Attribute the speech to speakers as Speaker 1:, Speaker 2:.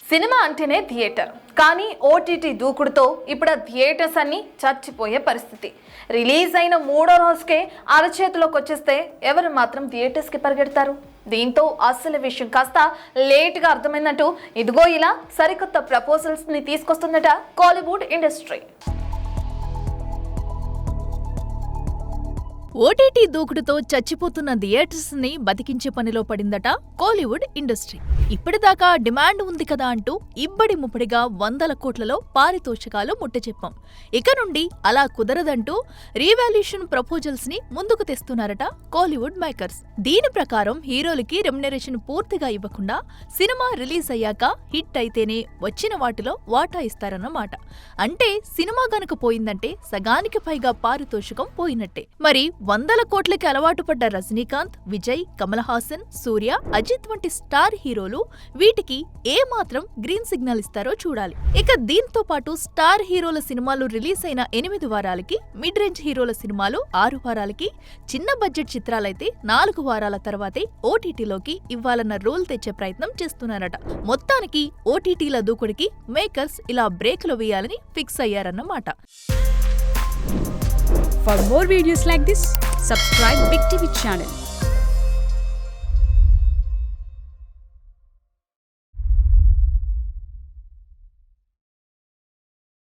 Speaker 1: Cinema అంటేనే theatre, కానీ OTT దూకుడుతో ఇప్పుడు ఆ థియేటర్స్ అన్నీ చచ్చిపోయే పరిస్థితి. రిలీజ్ అయిన 3వ రోజుకే అరచేతిలోకి వచ్చేస్తే ఎవరు మాత్రం థియేటర్స్కి పరిగెడతారు? దీంతో అసలు విషయం కాస్త లేట్గా అర్థమైందంటూ ఇదిగో ఇలా సరికొత్త ప్రపోజల్స్ని తీసుకొస్తుందట కోలీవుడ్ ఇండస్ట్రీ.
Speaker 2: ఓటీటీ దూకుడుతో చచ్చిపోతున్న థియేటర్స్ ని బతికించే పనిలో పడిందట కోలీవుడ్ ఇండస్ట్రీ. ఇప్పటిదాకా డిమాండ్ ఉంది కదా అంటూ ఇబ్బడి ముప్పడిగా 100 కోట్లలో పారితోషికాలు ముట్టచెప్పాం. ఇక నుండి అలా కుదరదంటూ రీవాల్యూషన్ ప్రపోజల్స్ ని ముందుకు తెస్తున్నారట కోలీవుడ్ మేకర్స్. దీని ప్రకారం హీరోలకి రెమ్యునరేషన్ పూర్తిగా ఇవ్వకుండా సినిమా రిలీజ్ అయ్యాక హిట్ అయితేనే వచ్చిన వాటిలో వాటా ఇస్తారన్నమాట. అంటే సినిమా గనుక పోయిందంటే సగానికి పైగా పారితోషికం పోయినట్టే. మరి 100 కోట్లకి అలవాటు పడ్డ రజనీకాంత్, విజయ్, కమల్ హాసన్, సూర్య, అజిత్ వంటి స్టార్ హీరోలు వీటికి ఏ మాత్రం గ్రీన్ సిగ్నల్ ఇస్తారో చూడాలి. ఇక దీంతో పాటు స్టార్ హీరోల సినిమాలు రిలీజ్ అయిన 8 వారాలకి, మిడ్ రేంజ్ హీరోల సినిమాలు 6 వారాలకి, చిన్న బడ్జెట్ చిత్రాలైతే 4 వారాల తర్వాతే ఓటీటీలోకి ఇవ్వాలన్న రూల్ తెచ్చే ప్రయత్నం చేస్తున్నారట. మొత్తానికి ఓటీటీల దూకుడికి మేకర్స్ ఇలా బ్రేకులు వేయాలని fix అయ్యారన్నమాట.
Speaker 3: For more videos like this, subscribe Big TV channel.